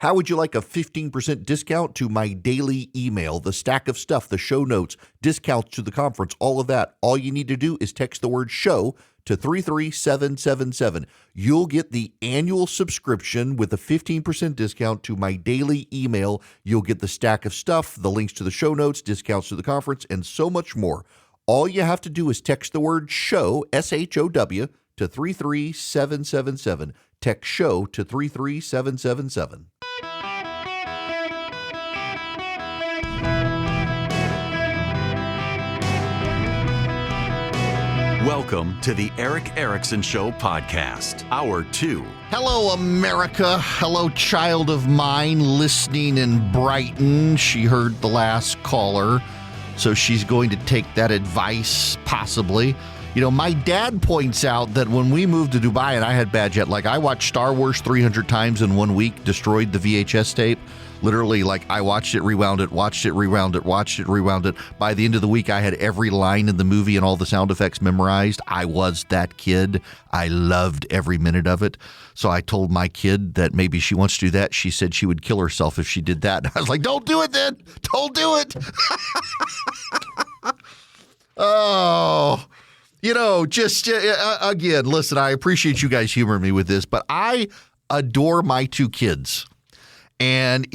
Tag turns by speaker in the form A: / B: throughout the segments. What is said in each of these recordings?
A: How would you like a 15% discount to my daily email, the stack of stuff, the show notes, discounts to the conference, all of that? All you need to do is text the word show to 33777. You'll get the annual subscription with a 15% discount to my daily email. You'll get the stack of stuff, the links to the show notes, discounts to the conference, and so much more. All you have to do is text the word show, SHOW, to 33777. Text show to 33777.
B: Welcome to the Eric Erickson Show podcast, Hour 2.
A: Hello, America. Hello, child of mine listening in Brighton. She heard the last caller, so she's going to take that advice, possibly. You know, my dad points out that when we moved to Dubai and I had bad jet lag, I watched Star Wars 300 times in 1 week, destroyed the VHS tape. Literally, like, I watched it, rewound it, watched it, rewound it, watched it, rewound it. By the end of the week, I had every line in the movie and all the sound effects memorized. I was that kid. I loved every minute of it. So I told my kid that maybe she wants to do that. She said she would kill herself if she did that. I was like, don't do it then. Don't do it. Oh, you know, just again, listen, I appreciate you guys humoring me with this, but I adore my two kids. And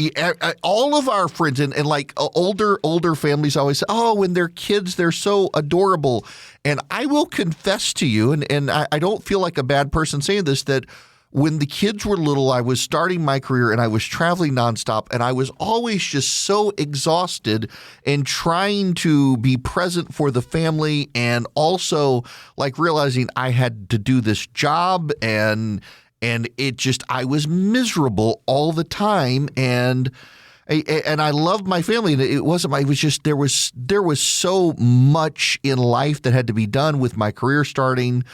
A: all of our friends and like older families always say, oh, when they're kids, they're so adorable. And I will confess to you, and I don't feel like a bad person saying this, that when the kids were little, I was starting my career and I was traveling nonstop, and I was always just so exhausted and trying to be present for the family, and also like realizing I had to do this job, and it just, I was miserable all the time, and I loved my family, and it was just, there was so much in life that had to be done with my career starting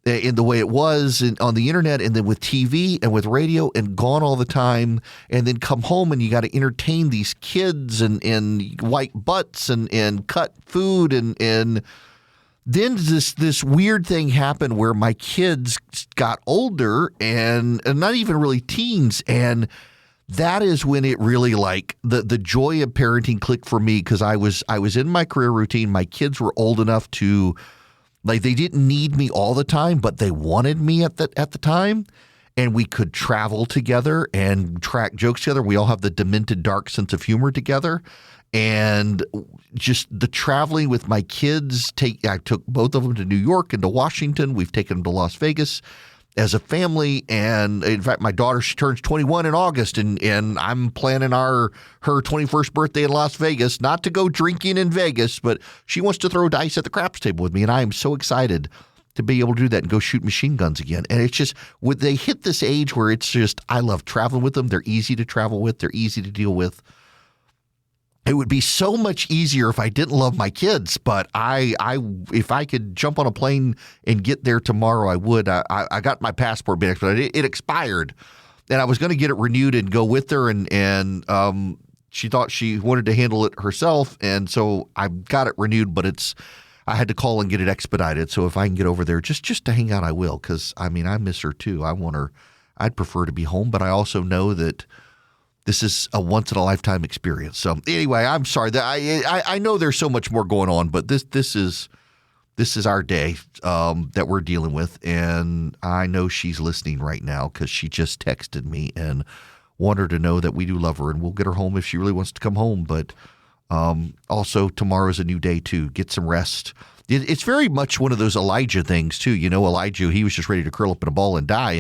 A: in the way it was on the internet, and then with TV and with radio, and gone all the time, and then come home and you got to entertain these kids and wipe butts and cut food, and then this weird thing happened where my kids got older and not even really teens, and that is when it really, like, the joy of parenting clicked for me, because I was in my career routine. My kids were old enough to, like, they didn't need me all the time, but they wanted me at the time, and we could travel together and track jokes together. We all have the demented dark sense of humor together. And just the traveling with my kids, I took both of them to New York and to Washington. We've taken them to Las Vegas as a family. And in fact, my daughter, she turns 21 in August, and I'm planning her 21st birthday in Las Vegas, not to go drinking in Vegas, but she wants to throw dice at the craps table with me. And I am so excited to be able to do that and go shoot machine guns again. And it's just, when they hit this age where it's just, I love traveling with them. They're easy to travel with. They're easy to deal with. It would be so much easier if I didn't love my kids, but if I could jump on a plane and get there tomorrow, I would. I got my passport back, but it expired, and I was going to get it renewed and go with her, and she thought she wanted to handle it herself, and so I got it renewed, but I had to call and get it expedited. So if I can get over there just to hang out, I will, because I mean, I miss her too. I want her. I'd prefer to be home, but I also know that this is a once-in-a-lifetime experience. So anyway, I'm sorry that I know there's so much more going on, but this is our day that we're dealing with, and I know she's listening right now because she just texted me and want her to know that we do love her, and we'll get her home if she really wants to come home. But also, tomorrow's a new day too. Get some rest. It's very much one of those Elijah things too. You know, Elijah, he was just ready to curl up in a ball and die,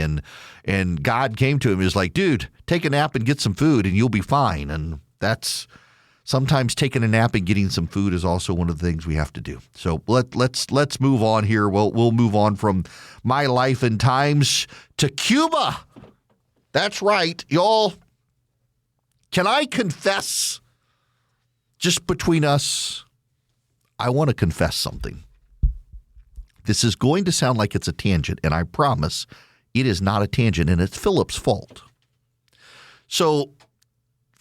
A: and God came to him and was like, dude, take a nap and get some food and you'll be fine. And that's sometimes taking a nap and getting some food is also one of the things we have to do. So let's move on here. We'll move on from my life and times to Cuba. That's right, y'all. Can I confess, just between us, I want to confess something. This is going to sound like it's a tangent, and I promise it is not a tangent, and it's Philip's fault. So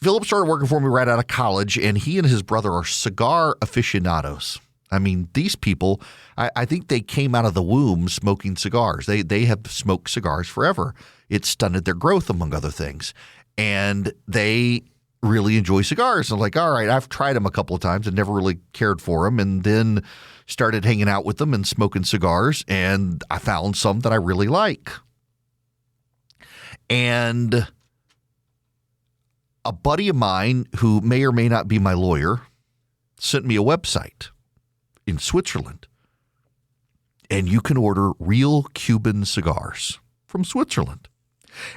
A: Philip started working for me right out of college, and he and his brother are cigar aficionados. I mean, these people, I think they came out of the womb smoking cigars. They have smoked cigars forever. It stunted their growth, among other things. and they really enjoy cigars. I'm like, all right, I've tried them a couple of times and never really cared for them, and then started hanging out with them and smoking cigars, and I found some that I really like. And a buddy of mine who may or may not be my lawyer sent me a website in Switzerland, and you can order real Cuban cigars from Switzerland.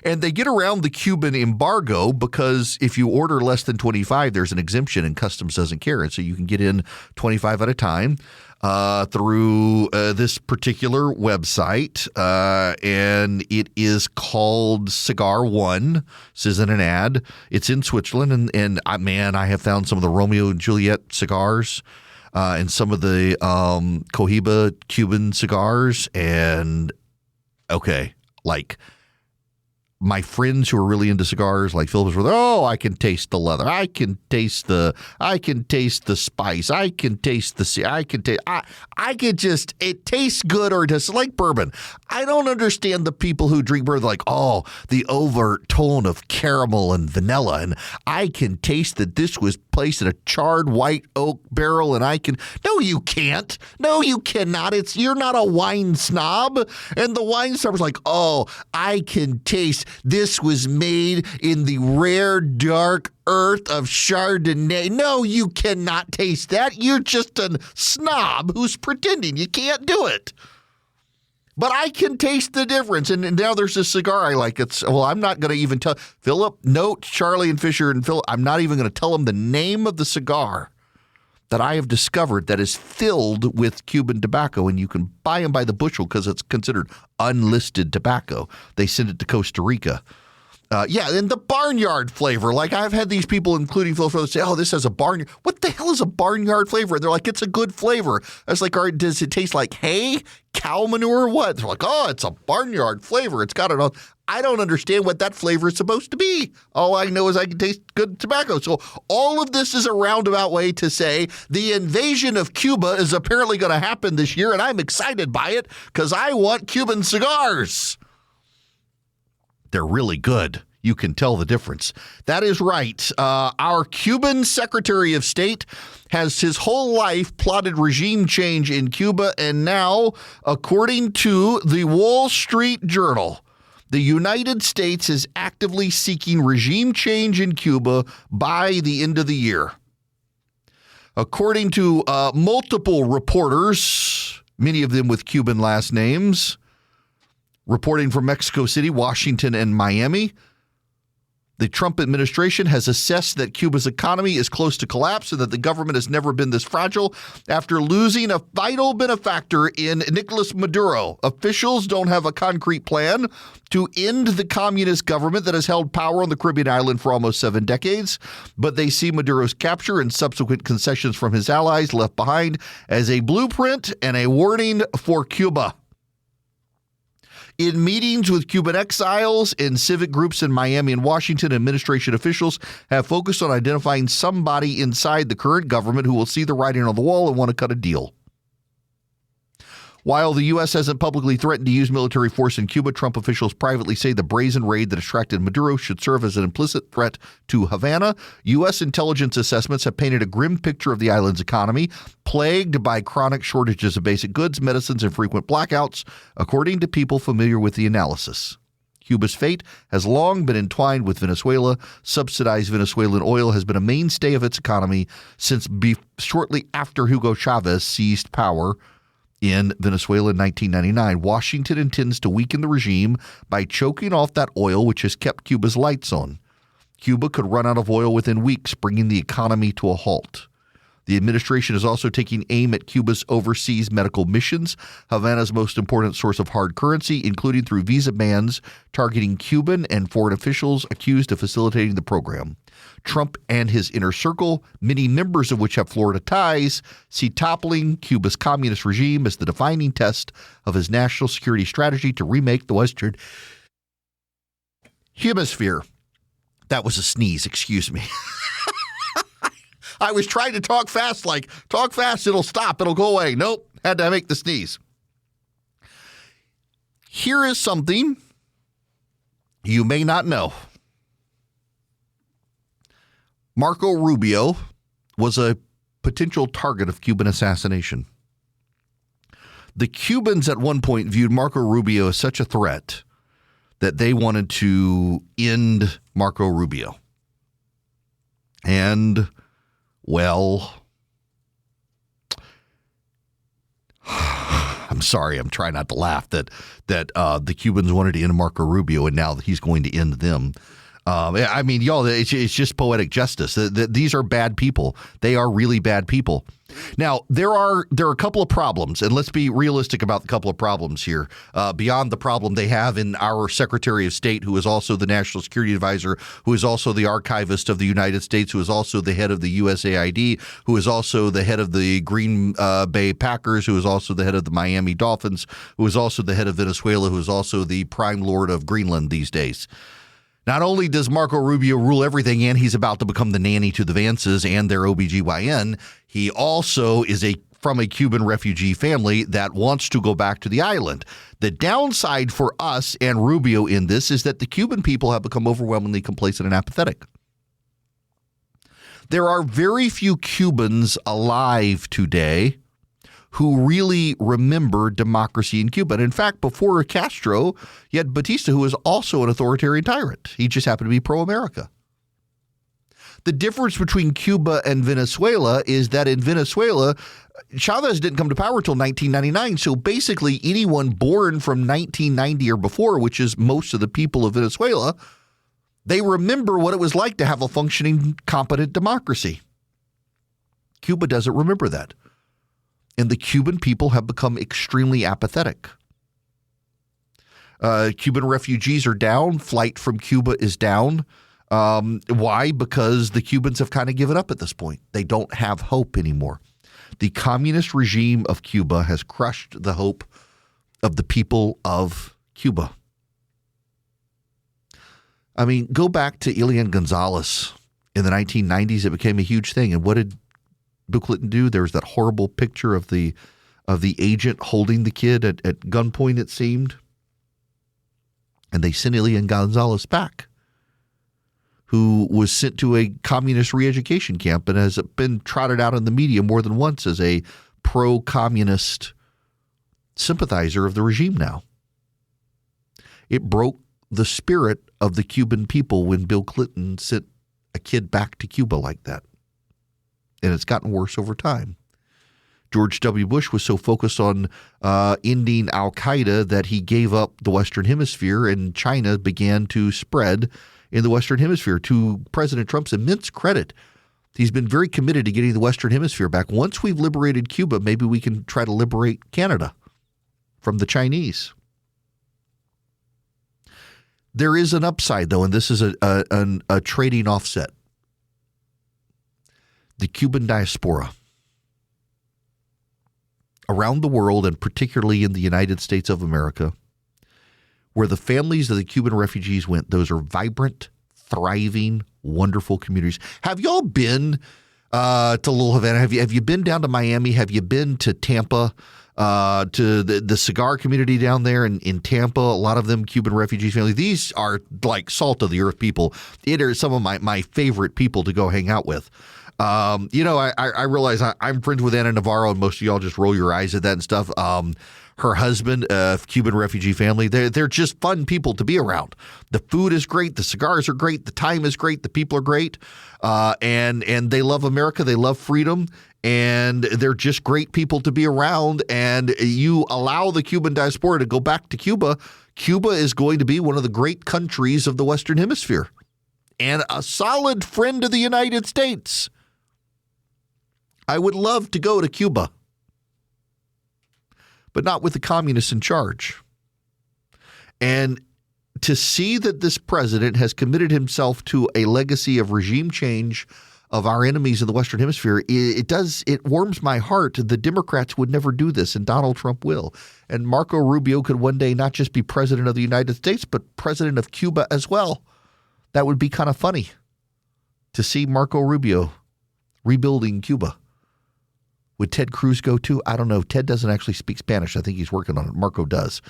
A: And they get around the Cuban embargo because if you order less than 25, there's an exemption and customs doesn't care. And so you can get in 25 at a time through this particular website. And it is called Cigar One. This isn't an ad. It's in Switzerland. And I have found some of the Romeo and Juliet cigars and some of the Cohiba Cuban cigars. And okay, like, my friends who are really into cigars, like Phillips, were, oh, I can taste the leather. I can taste the spice. I can taste it tastes good, or just like bourbon. I don't understand the people who drink bourbon like, oh, the overt tone of caramel and vanilla, and I can taste that this was placed in a charred white oak barrel, and I can. No, you can't. No, you cannot. You're not a wine snob. And the wine snob is like, oh, I can taste this was made in the rare dark earth of Chardonnay. No, you cannot taste that. You're just a snob who's pretending you can't do it. But I can taste the difference. And now there's this cigar I like. I'm not going to even tell Philip, note Charlie and Fisher and Philip, I'm not even going to tell them the name of the cigar that I have discovered that is filled with Cuban tobacco, and you can buy them by the bushel because it's considered unlisted tobacco. They send it to Costa Rica. And the barnyard flavor. Like, I've had these people, including Phil, say, oh, this has a barnyard. What the hell is a barnyard flavor? And they're like, it's a good flavor. I was like, all right, does it taste like hay, cow manure, what? They're like, oh, it's a barnyard flavor. It's got it all. I don't understand what that flavor is supposed to be. All I know is I can taste good tobacco. So all of this is a roundabout way to say the invasion of Cuba is apparently going to happen this year, and I'm excited by it because I want Cuban cigars. They're really good. You can tell the difference. That is right. Our Cuban Secretary of State has his whole life plotted regime change in Cuba, and now, according to the Wall Street Journal, the United States is actively seeking regime change in Cuba by the end of the year. According to multiple reporters, many of them with Cuban last names, reporting from Mexico City, Washington, and Miami, the Trump administration has assessed that Cuba's economy is close to collapse and that the government has never been this fragile after losing a vital benefactor in Nicolas Maduro. Officials don't have a concrete plan to end the communist government that has held power on the Caribbean island for almost 7 decades, but they see Maduro's capture and subsequent concessions from his allies left behind as a blueprint and a warning for Cuba. In meetings with Cuban exiles and civic groups in Miami and Washington, administration officials have focused on identifying somebody inside the current government who will see the writing on the wall and want to cut a deal. While the U.S. hasn't publicly threatened to use military force in Cuba, Trump officials privately say the brazen raid that distracted Maduro should serve as an implicit threat to Havana. U.S. intelligence assessments have painted a grim picture of the island's economy, plagued by chronic shortages of basic goods, medicines, and frequent blackouts, according to people familiar with the analysis. Cuba's fate has long been entwined with Venezuela. Subsidized Venezuelan oil has been a mainstay of its economy since shortly after Hugo Chavez seized power in Venezuela in 1999. Washington intends to weaken the regime by choking off that oil, which has kept Cuba's lights on. Cuba could run out of oil within weeks, bringing the economy to a halt. The administration is also taking aim at Cuba's overseas medical missions, Havana's most important source of hard currency, including through visa bans targeting Cuban and foreign officials accused of facilitating the program. Trump and his inner circle, many members of which have Florida ties, see toppling Cuba's communist regime as the defining test of his national security strategy to remake the Western Hemisphere. That was a sneeze, excuse me. I was trying to talk fast, it'll stop, it'll go away. Nope, had to make the sneeze. Here is something you may not know. Marco Rubio was a potential target of Cuban assassination. The Cubans at one point viewed Marco Rubio as such a threat that they wanted to end Marco Rubio. And, well, I'm sorry, I'm trying not to laugh that the Cubans wanted to end Marco Rubio and now he's going to end them. I mean, y'all, it's just poetic justice. These are bad people. They are really bad people. Now, there are a couple of problems, and let's be realistic about the couple of problems here. Beyond the problem they have in our Secretary of State, who is also the National Security Advisor, who is also the Archivist of the United States, who is also the head of the USAID, who is also the head of the Green Bay Packers, who is also the head of the Miami Dolphins, who is also the head of Venezuela, who is also the prime lord of Greenland these days. Not only does Marco Rubio rule everything and he's about to become the nanny to the Vances and their OBGYN, he also is from a Cuban refugee family that wants to go back to the island. The downside for us and Rubio in this is that the Cuban people have become overwhelmingly complacent and apathetic. There are very few Cubans alive today who really remember democracy in Cuba. And in fact, before Castro, you had Batista, who was also an authoritarian tyrant. He just happened to be pro-America. The difference between Cuba and Venezuela is that in Venezuela, Chavez didn't come to power until 1999. So basically anyone born from 1990 or before, which is most of the people of Venezuela, they remember what it was like to have a functioning, competent democracy. Cuba doesn't remember that. And the Cuban people have become extremely apathetic. Cuban refugees are down. Flight from Cuba is down. Why? Because the Cubans have kind of given up at this point. They don't have hope anymore. The communist regime of Cuba has crushed the hope of the people of Cuba. I mean, go back to Elian Gonzalez in the 1990s. It became a huge thing. And what did Bill Clinton do? There was that horrible picture of the agent holding the kid at gunpoint, it seemed. And they sent Elian Gonzalez back, who was sent to a communist re-education camp and has been trotted out in the media more than once as a pro-communist sympathizer of the regime now. It broke the spirit of the Cuban people when Bill Clinton sent a kid back to Cuba like that. And it's gotten worse over time. George W. Bush was so focused on ending al-Qaeda that he gave up the Western Hemisphere, and China began to spread in the Western Hemisphere. To President Trump's immense credit, he's been very committed to getting the Western Hemisphere back. Once we've liberated Cuba, maybe we can try to liberate Canada from the Chinese. There is an upside, though, and this is a trading offset. The Cuban diaspora around the world, and particularly in the United States of America, where the families of the Cuban refugees went, those are vibrant, thriving, wonderful communities. Have y'all been to Little Havana? Have you been down to Miami? Have you been to Tampa, to the cigar community down there in Tampa? A lot of them Cuban refugee families. These are like salt of the earth people. It are some of my favorite people to go hang out with. I realize I'm friends with Anna Navarro, and most of y'all just roll your eyes at that and stuff. Her husband, Cuban refugee family, they're just fun people to be around. The food is great. The cigars are great. The time is great. The people are great. And they love America. They love freedom. And they're just great people to be around. And you allow the Cuban diaspora to go back to Cuba. Cuba is going to be one of the great countries of the Western Hemisphere and a solid friend of the United States. I would love to go to Cuba, but not with the communists in charge. And to see that this president has committed himself to a legacy of regime change of our enemies in the Western Hemisphere, it warms my heart. The Democrats would never do this, and Donald Trump will. And Marco Rubio could one day not just be president of the United States, but president of Cuba as well. That would be kind of funny to see Marco Rubio rebuilding Cuba. Would Ted Cruz go too? I don't know. Ted doesn't actually speak Spanish. I think he's working on it. Marco does.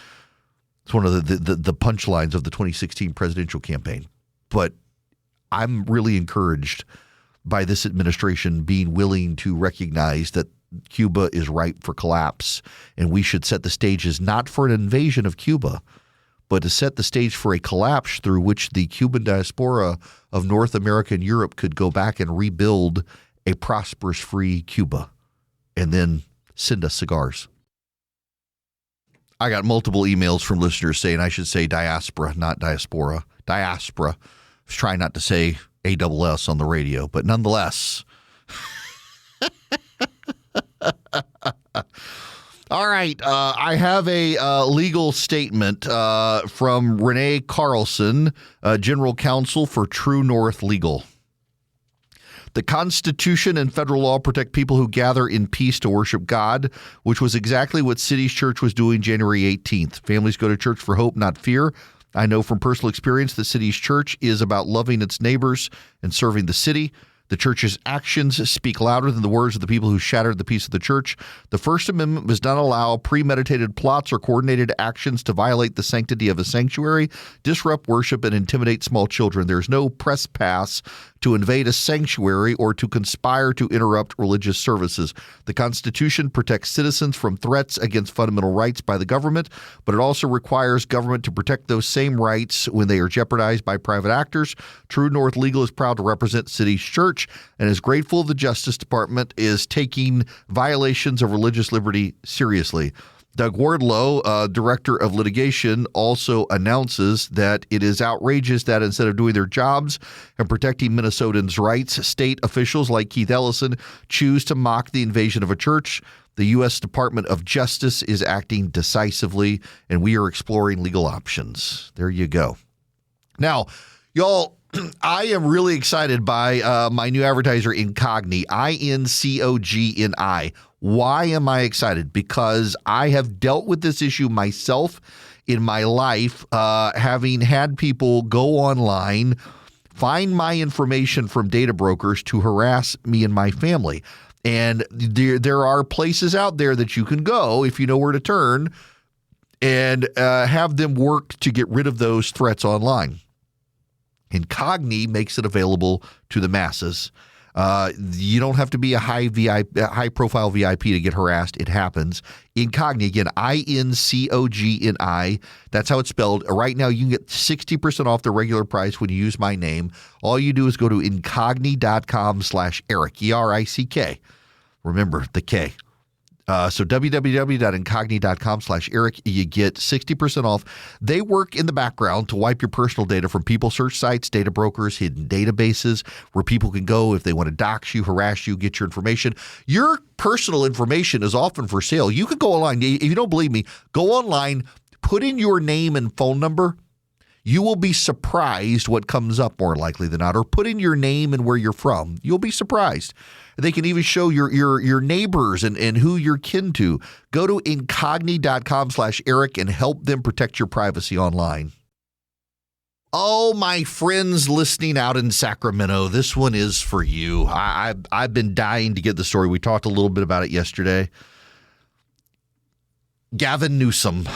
A: It's one of the punchlines of the 2016 presidential campaign. But I'm really encouraged by this administration being willing to recognize that Cuba is ripe for collapse, and we should set the stages not for an invasion of Cuba, but to set the stage for a collapse through which the Cuban diaspora of North America and Europe could go back and rebuild a prosperous, free Cuba, and then send us cigars. I got multiple emails from listeners saying I should say diaspora, not diaspora. Diaspora. I was trying not to say ASS on the radio, but nonetheless. All right. I have a legal statement from Renee Carlson, General Counsel for True North Legal. The Constitution and federal law protect people who gather in peace to worship God, which was exactly what City's Church was doing January 18th. Families go to church for hope, not fear. I know from personal experience that City's Church is about loving its neighbors and serving the city. The church's actions speak louder than the words of the people who shattered the peace of the church. The First Amendment does not allow premeditated plots or coordinated actions to violate the sanctity of a sanctuary, disrupt worship, and intimidate small children. There is no press pass to invade a sanctuary or to conspire to interrupt religious services. The Constitution protects citizens from threats against fundamental rights by the government, but it also requires government to protect those same rights when they are jeopardized by private actors. True North Legal is proud to represent City's Church and is grateful the Justice Department is taking violations of religious liberty seriously. Doug Wardlow, Director of Litigation, also announces that it is outrageous that instead of doing their jobs and protecting Minnesotans' rights, state officials like Keith Ellison choose to mock the invasion of a church. The U.S. Department of Justice is acting decisively, and we are exploring legal options. There you go. Now, y'all, I am really excited by my new advertiser, Incogni, INCOGNI. Why am I excited? Because I have dealt with this issue myself in my life, having had people go online, find my information from data brokers to harass me and my family. And there are places out there that you can go if you know where to turn and have them work to get rid of those threats online. Incogni makes it available to the masses. You don't have to be a high-profile VIP to get harassed. It happens. Incogni, again, INCOGNI. That's how it's spelled. Right now, you can get 60% off the regular price when you use my name. All you do is go to incogni.com/Eric, ERICK. Remember the K. So www.incogni.com/Eric, you get 60% off. They work in the background to wipe your personal data from people search sites, data brokers, hidden databases where people can go if they want to dox you, harass you, get your information. Your personal information is often for sale. You could go online. If you don't believe me, go online, put in your name and phone number. You will be surprised what comes up more likely than not. Or put in your name and where you're from. You'll be surprised. They can even show your neighbors and who you're kin to. Go to incogni.com/Eric and help them protect your privacy online. Oh, my friends listening out in Sacramento, this one is for you. I've been dying to get the story. We talked a little bit about it yesterday. Gavin Newsom.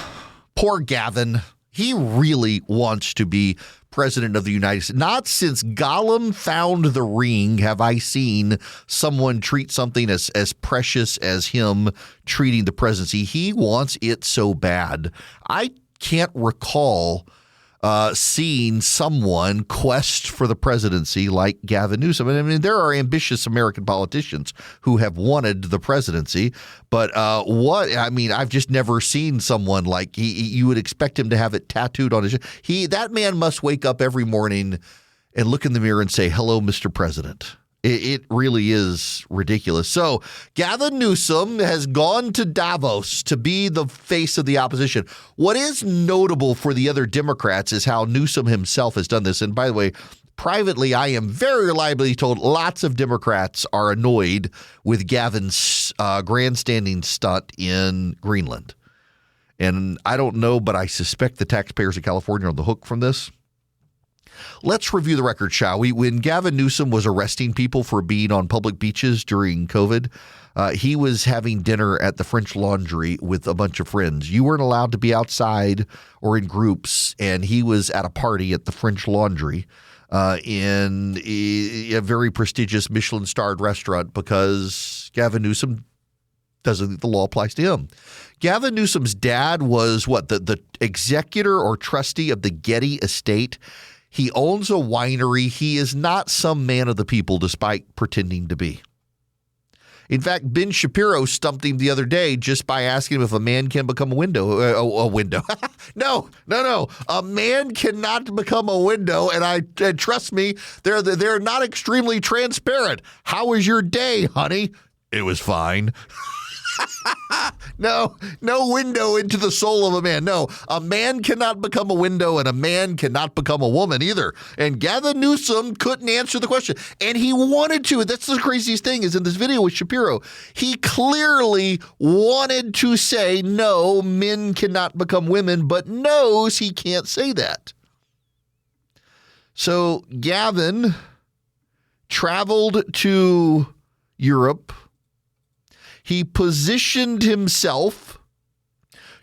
A: Poor Gavin. He really wants to be president of the United States. Not since Gollum found the ring have I seen someone treat something as precious as him treating the presidency. He wants it so bad. I can't recall seeing someone quest for the presidency like Gavin Newsom. I mean, there are ambitious American politicians who have wanted the presidency, but I've just never seen someone like you would expect him to have it tattooed on his. That man must wake up every morning and look in the mirror and say, "Hello, Mr. President." It really is ridiculous. So Gavin Newsom has gone to Davos to be the face of the opposition. What is notable for the other Democrats is how Newsom himself has done this. And by the way, privately, I am very reliably told lots of Democrats are annoyed with Gavin's grandstanding stunt in Greenland. And I don't know, but I suspect the taxpayers of California are on the hook from this. Let's review the record, shall we? When Gavin Newsom was arresting people for being on public beaches during COVID, he was having dinner at the French Laundry with a bunch of friends. You weren't allowed to be outside or in groups, and he was at a party at the French Laundry in a very prestigious Michelin-starred restaurant because Gavin Newsom doesn't think the law applies to him. Gavin Newsom's dad was the executor or trustee of the Getty estate. He owns a winery. He is not some man of the people, despite pretending to be. In fact, Ben Shapiro stumped him the other day just by asking him if a man can become a window. A window. No. A man cannot become a window, and trust me, they're not extremely transparent. How was your day, honey? It was fine. No window into the soul of a man. No, a man cannot become a window, and a man cannot become a woman either. And Gavin Newsom couldn't answer the question, and he wanted to. That's the craziest thing is in this video with Shapiro, he clearly wanted to say, no, men cannot become women, but knows he can't say that. So Gavin traveled to Europe. He positioned himself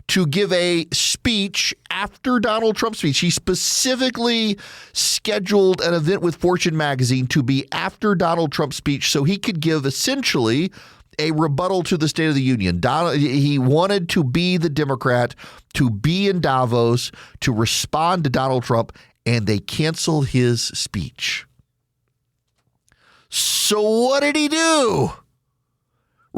A: to give a speech after Donald Trump's speech. He specifically scheduled an event with Fortune magazine to be after Donald Trump's speech so he could give essentially a rebuttal to the State of the Union. He wanted to be the Democrat, to be in Davos, to respond to Donald Trump, and they canceled his speech. So what did he do?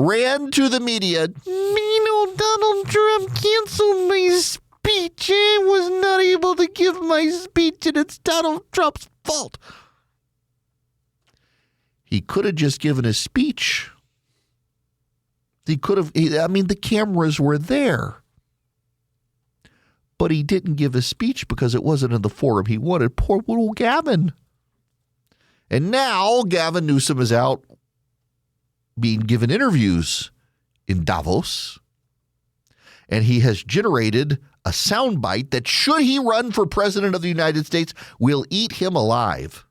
A: Ran to the media. Donald Trump canceled my speech. I was not able to give my speech, and it's Donald Trump's fault. He could have just given a speech. He could have, the cameras were there. But he didn't give a speech because it wasn't in the forum he wanted. Poor little Gavin. And now Gavin Newsom is out being given interviews in Davos, and he has generated a soundbite that, should he run for president of the United States, will eat him alive.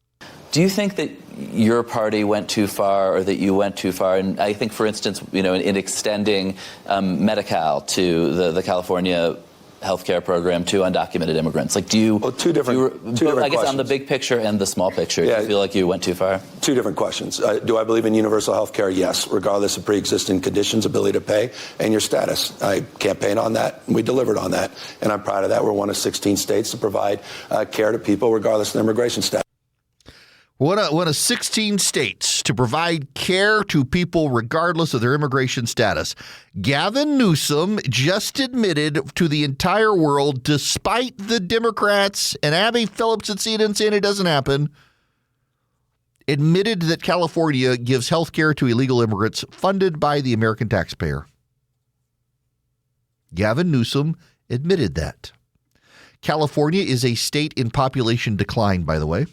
C: Do you think that your party went too far, or that you went too far? And I think, for instance, in extending Medi-Cal to the California healthcare program to undocumented immigrants. Two different I guess questions. On the big picture and the small picture, do you feel like you went too far?
D: Two different questions. Do I believe in universal healthcare? Yes, regardless of pre-existing conditions, ability to pay, and your status. I campaigned on that, and we delivered on that, and I'm proud of that. We're one of 16 states to provide care to people regardless of their immigration status.
A: One of 16 states to provide care to people regardless of their immigration status. Gavin Newsom just admitted to the entire world, despite the Democrats and Abby Phillips at CNN saying it doesn't happen, admitted that California gives health care to illegal immigrants funded by the American taxpayer. Gavin Newsom admitted that. California is a state in population decline, by the way.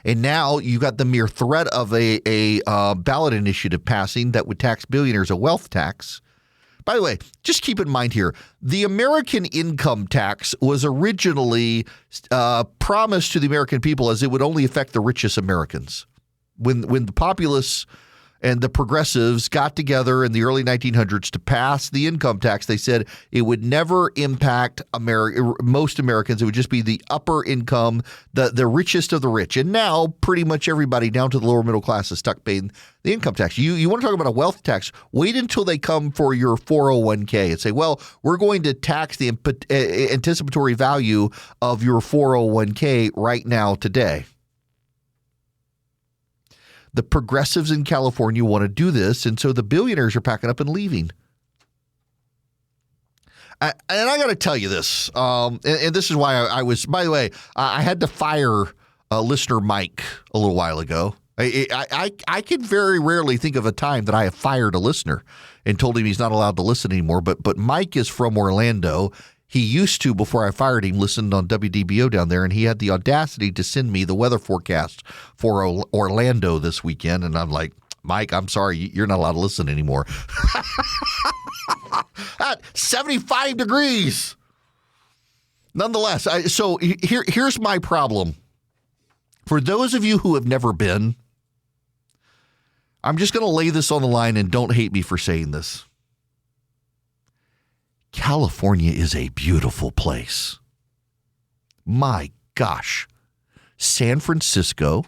A: And now you've got the mere threat of a ballot initiative passing that would tax billionaires, a wealth tax. By the way, just keep in mind here, the American income tax was originally promised to the American people as it would only affect the richest Americans. When the populace and the progressives got together in the early 1900s to pass the income tax, they said it would never impact most Americans. It would just be the upper income, the richest of the rich. And now pretty much everybody down to the lower middle class is stuck paying the income tax. You want to talk about a wealth tax? Wait until they come for your 401k and say, well, we're going to tax the anticipatory value of your 401k right now today. The progressives in California want to do this, and so the billionaires are packing up and leaving. And I got to tell you this, and this is why I was, by the way, I had to fire listener Mike a little while ago. I can very rarely think of a time that I have fired a listener and told him he's not allowed to listen anymore, but Mike is from Orlando. He used to, before I fired him, listened on WDBO down there, and he had the audacity to send me the weather forecast for Orlando this weekend. And I'm like, Mike, I'm sorry, you're not allowed to listen anymore. At 75 degrees. Nonetheless, so here's my problem. For those of you who have never been, I'm just going to lay this on the line, and don't hate me for saying this. California is a beautiful place. My gosh, San Francisco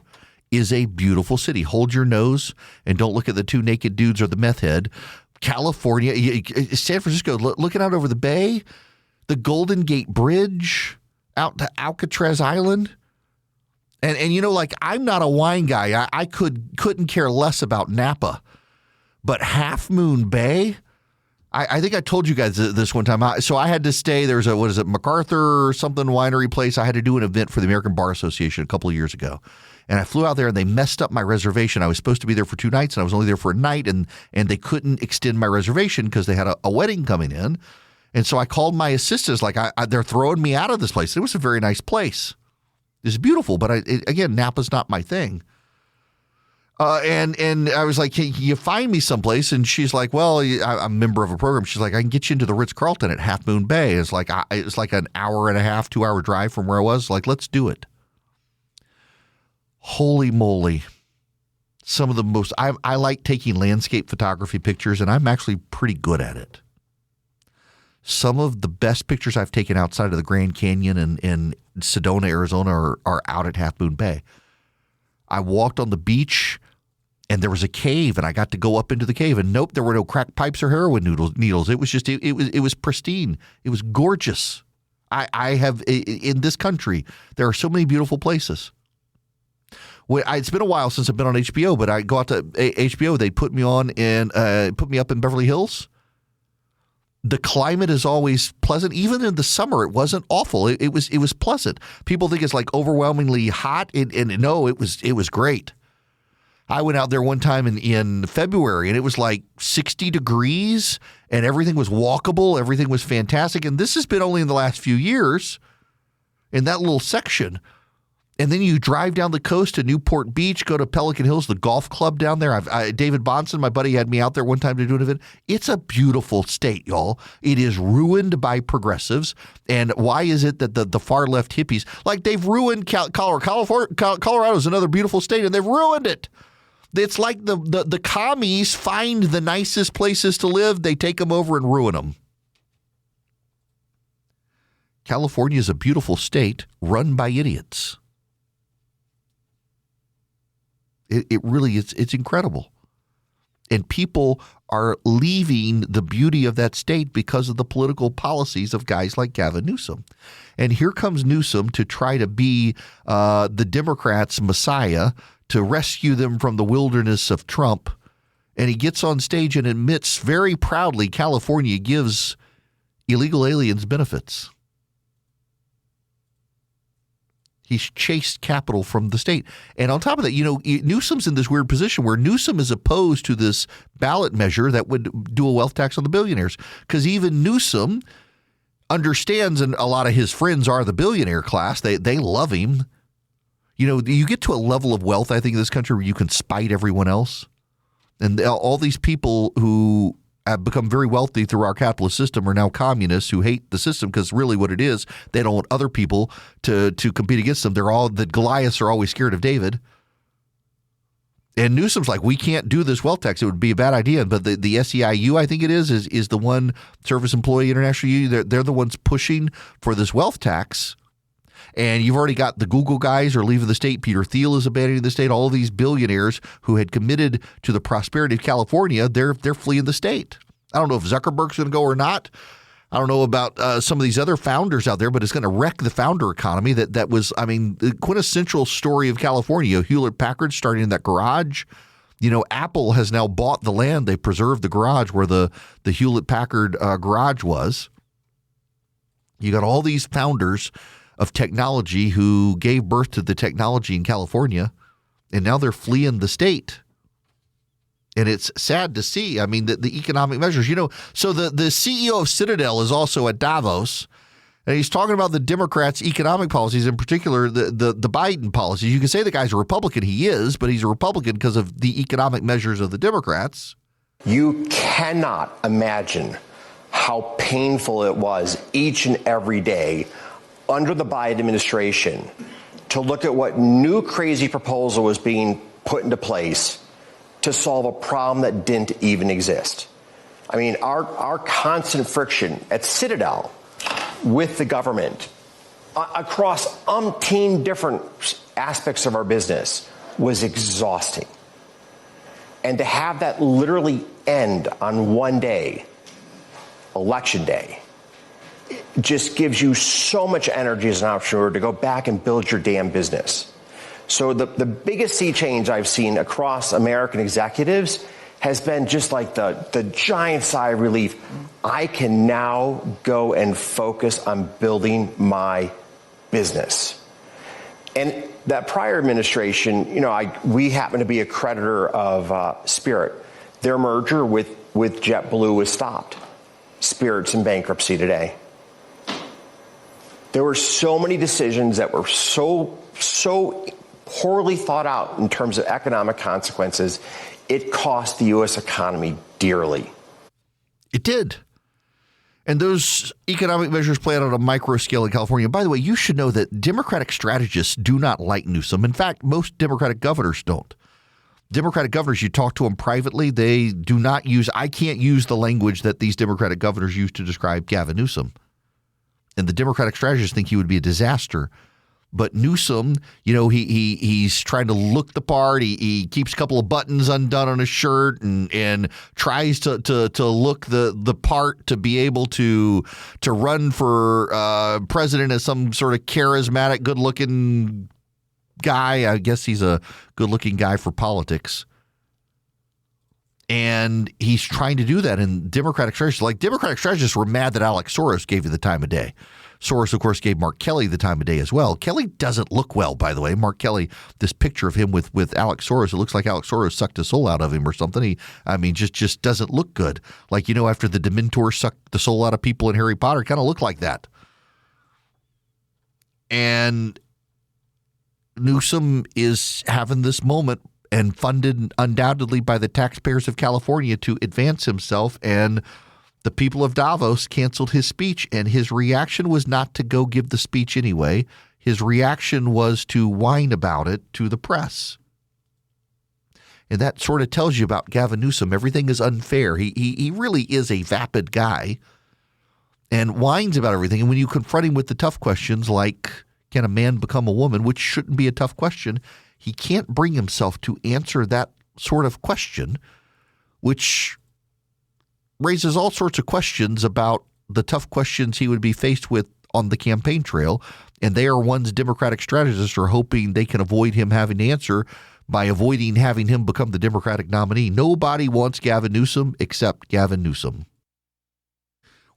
A: is a beautiful city. Hold your nose and don't look at the two naked dudes or the meth head. California, San Francisco, looking out over the bay, the Golden Gate Bridge out to Alcatraz Island. And like, I'm not a wine guy. I couldn't care less about Napa. But Half Moon Bay, I think I told you guys this one time. So I had to stay. There's MacArthur or something winery place. I had to do an event for the American Bar Association a couple of years ago. And I flew out there and they messed up my reservation. I was supposed to be there for 2 nights and I was only there for a night. And they couldn't extend my reservation because they had a wedding coming in. And so I called my assistants, like, they're throwing me out of this place. It was a very nice place. It's beautiful, but again, Napa's not my thing. And I was like, can you find me someplace? And she's like, well, I'm a member of a program. She's like, I can get you into the Ritz-Carlton at Half Moon Bay. It's like an hour and a half, 2-hour drive from where I was. Like, let's do it. Holy moly. Some of the most, I like taking landscape photography pictures, and I'm actually pretty good at it. Some of the best pictures I've taken outside of the Grand Canyon and Sedona, Arizona are out at Half Moon Bay. I walked on the beach and there was a cave and I got to go up into the cave and nope, there were no crack pipes or heroin needles. It was just, it was pristine. It was gorgeous. I have, in this country, there are so many beautiful places. It's been a while since I've been on HBO, but I go out to HBO. They put me on and put me up in Beverly Hills. The climate is always pleasant. Even in the summer, it wasn't awful. It was pleasant. People think it's like overwhelmingly hot, and no, it was great. I went out there one time in February, and it was like 60 degrees, and everything was walkable. Everything was fantastic. And this has been only in the last few years in that little section. And then you drive down the coast to Newport Beach, go to Pelican Hills, the golf club down there. David Bonson, my buddy, had me out there one time to do an event. It's a beautiful state, y'all. It is ruined by progressives. And why is it that the far left hippies, like they've ruined Colorado. Colorado is another beautiful state, and they've ruined it. It's like the commies find the nicest places to live. They take them over and ruin them. California is a beautiful state run by idiots. It really is. It's incredible. And people are leaving the beauty of that state because of the political policies of guys like Gavin Newsom. And here comes Newsom to try to be the Democrats' messiah, to rescue them from the wilderness of Trump. And he gets on stage and admits very proudly California gives illegal aliens benefits. He's chased capital from the state. And on top of that, Newsom's in this weird position where Newsom is opposed to this ballot measure that would do a wealth tax on the billionaires. Because even Newsom understands, and a lot of his friends are the billionaire class. They love him. You get to a level of wealth, I think, in this country where you can spite everyone else. And all these people who have become very wealthy through our capitalist system are now communists who hate the system because really what it is, they don't want other people to compete against them. The Goliaths are always scared of David. And Newsom's like, we can't do this wealth tax. It would be a bad idea. But the SEIU, I think it is the one, Service Employee International Union, they're the ones pushing for this wealth tax. And you've already got the Google guys are leaving the state. Peter Thiel is abandoning the state. All of these billionaires who had committed to the prosperity of California, they're fleeing the state. I don't know if Zuckerberg's going to go or not. I don't know about some of these other founders out there, but it's going to wreck the founder economy. That was, the quintessential story of California. Hewlett Packard starting in that garage. Apple has now bought the land. They preserved the garage where the Hewlett Packard garage was. You got all these founders of technology who gave birth to the technology in California, and now they're fleeing the state. And it's sad to see. The economic measures, so the CEO of Citadel is also at Davos, and he's talking about the Democrats' economic policies, in particular the Biden policies. You can say the guy's a Republican. He is, but he's a Republican because of the economic measures of the Democrats.
E: You cannot imagine how painful it was each and every day under the Biden administration to look at what new crazy proposal was being put into place to solve a problem that didn't even exist. Our constant friction at Citadel with the government across umpteen different aspects of our business was exhausting. And to have that literally end on one day, Election Day, just gives you so much energy as an entrepreneur to go back and build your damn business. So the biggest sea change I've seen across American executives has been just like the giant sigh of relief. I can now go and focus on building my business. And that prior administration, we happen to be a creditor of Spirit. Their merger with JetBlue was stopped. Spirit's in bankruptcy today. There were so many decisions that were so poorly thought out in terms of economic consequences. It cost the U.S. economy dearly.
A: It did. And those economic measures play out on a micro scale in California. By the way, you should know that Democratic strategists do not like Newsom. In fact, most Democratic governors don't. Democratic governors, you talk to them privately, they do not use, I can't use the language that these Democratic governors use to describe Gavin Newsom. And the Democratic strategists think he would be a disaster. But Newsom, he's trying to look the part. He keeps a couple of buttons undone on his shirt and tries to look the part to be able to run for president as some sort of charismatic, good-looking guy. I guess he's a good-looking guy for politics. And he's trying to do that. And Democratic strategists were mad that Alex Soros gave you the time of day. Soros, of course, gave Mark Kelly the time of day as well. Kelly doesn't look well, by the way. Mark Kelly, this picture of him with Alex Soros, it looks like Alex Soros sucked the soul out of him or something. Just doesn't look good. Like, after the Dementor sucked the soul out of people in Harry Potter, kind of looked like that. And Newsom is having this moment and funded undoubtedly by the taxpayers of California to advance himself. And the people of Davos canceled his speech, and his reaction was not to go give the speech anyway. His reaction was to whine about it to the press. And that sort of tells you about Gavin Newsom. Everything is unfair. He really is a vapid guy and whines about everything. And when you confront him with the tough questions like, can a man become a woman, which shouldn't be a tough question, he can't bring himself to answer that sort of question, which raises all sorts of questions about the tough questions he would be faced with on the campaign trail. And they are ones Democratic strategists are hoping they can avoid him having to answer by avoiding having him become the Democratic nominee. Nobody wants Gavin Newsom except Gavin Newsom.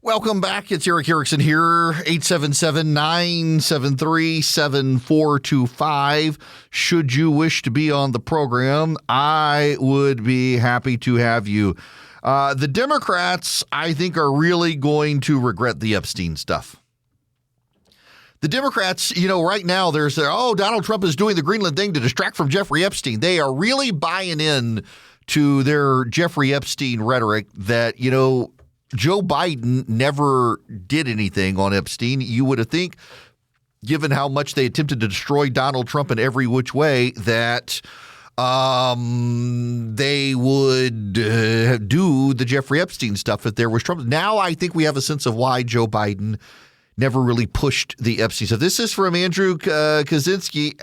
A: Welcome back. It's Eric Erickson here, 877-973-7425. Should you wish to be on the program, I would be happy to have you. The Democrats, I think, are really going to regret the Epstein stuff. The Democrats, right now there's Donald Trump is doing the Greenland thing to distract from Jeffrey Epstein. They are really buying in to their Jeffrey Epstein rhetoric that, Joe Biden never did anything on Epstein. You would have think, given how much they attempted to destroy Donald Trump in every which way, that they would do the Jeffrey Epstein stuff if there was Trump. Now I think we have a sense of why Joe Biden never really pushed the Epstein stuff. This is from Andrew Kaczynski,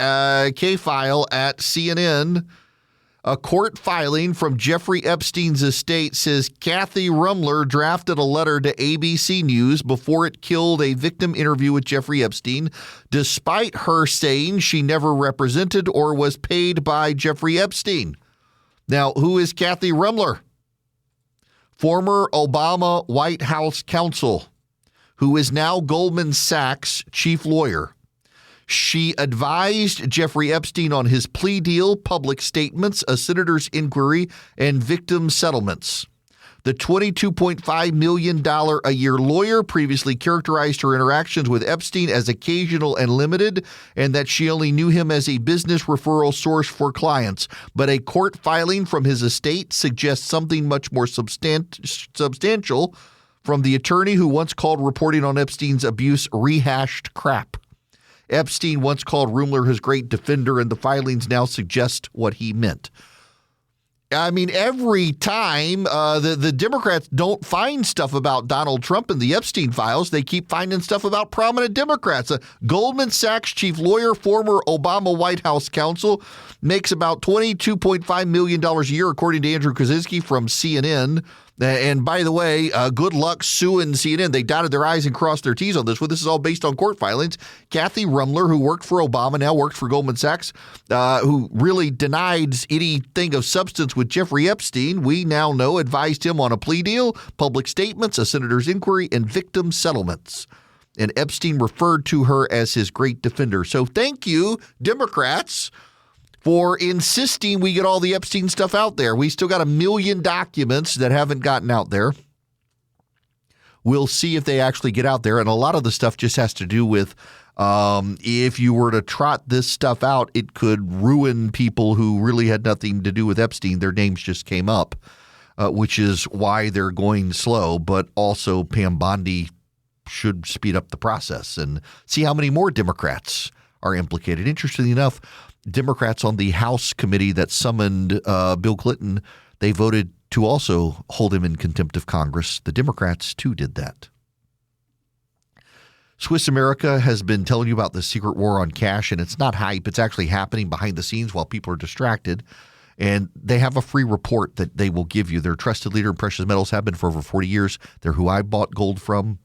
A: K-File at CNN. A court filing from Jeffrey Epstein's estate says Kathy Rumler drafted a letter to ABC News before it killed a victim interview with Jeffrey Epstein, despite her saying she never represented or was paid by Jeffrey Epstein. Now, who is Kathy Rumler? Former Obama White House counsel, who is now Goldman Sachs chief lawyer. She advised Jeffrey Epstein on his plea deal, public statements, a senator's inquiry, and victim settlements. The $22.5 million a year lawyer previously characterized her interactions with Epstein as occasional and limited, and that she only knew him as a business referral source for clients. But a court filing from his estate suggests something much more substantial from the attorney who once called reporting on Epstein's abuse rehashed crap. Epstein once called Rumler his great defender, and the filings now suggest what he meant. I mean, every time the Democrats don't find stuff about Donald Trump in the Epstein files, they keep finding stuff about prominent Democrats. Goldman Sachs chief lawyer, former Obama White House counsel, makes about $22.5 million a year, according to Andrew Kaczynski from CNN. And by the way, good luck suing CNN. They dotted their I's and crossed their T's on this one. This is all based on court filings. Kathy Rumler, who worked for Obama, now works for Goldman Sachs, who really denied anything of substance with Jeffrey Epstein, we now know advised him on a plea deal, public statements, a senator's inquiry, and victim settlements. And Epstein referred to her as his great defender. So thank you, Democrats, for insisting we get all the Epstein stuff out there. We still got 1 million documents that haven't gotten out there. We'll see if they actually get out there. And a lot of the stuff just has to do with if you were to trot this stuff out, it could ruin people who really had nothing to do with Epstein. Their names just came up, which is why they're going slow. But also Pam Bondi should speed up the process and see how many more Democrats are implicated. Interestingly enough, Democrats on the House committee that summoned Bill Clinton, they voted to also hold him in contempt of Congress. The Democrats, too, did that. Swiss America has been telling you about the secret war on cash, and it's not hype. It's actually happening behind the scenes while people are distracted. And they have a free report that they will give you. They're a trusted leader in precious metals, have been for over 40 years. They're who I bought gold from.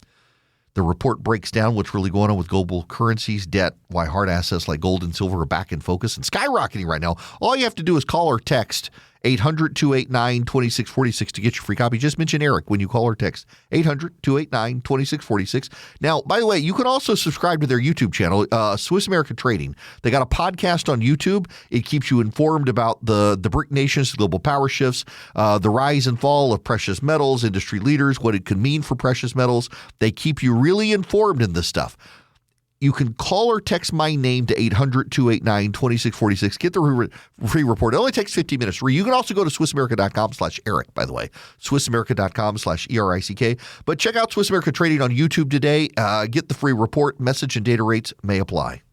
A: The report breaks down what's really going on with global currencies, debt, why hard assets like gold and silver are back in focus and skyrocketing right now. All you have to do is call or text 800-289-2646 to get your free copy. Just mention Eric when you call or text 800-289-2646. Now, by the way, you can also subscribe to their YouTube channel, Swiss America Trading. They got a podcast on YouTube. It keeps you informed about the BRIC nations, global power shifts, the rise and fall of precious metals, industry leaders, what it could mean for precious metals. They keep you really informed in this stuff. You can call or text my name to 800-289-2646. Get the free report. It only takes 15 minutes. You can also go to SwissAmerica.com/Eric, by the way. SwissAmerica.com/ERICK. But check out Swiss America Trading on YouTube today. Get the free report. Message and data rates may apply.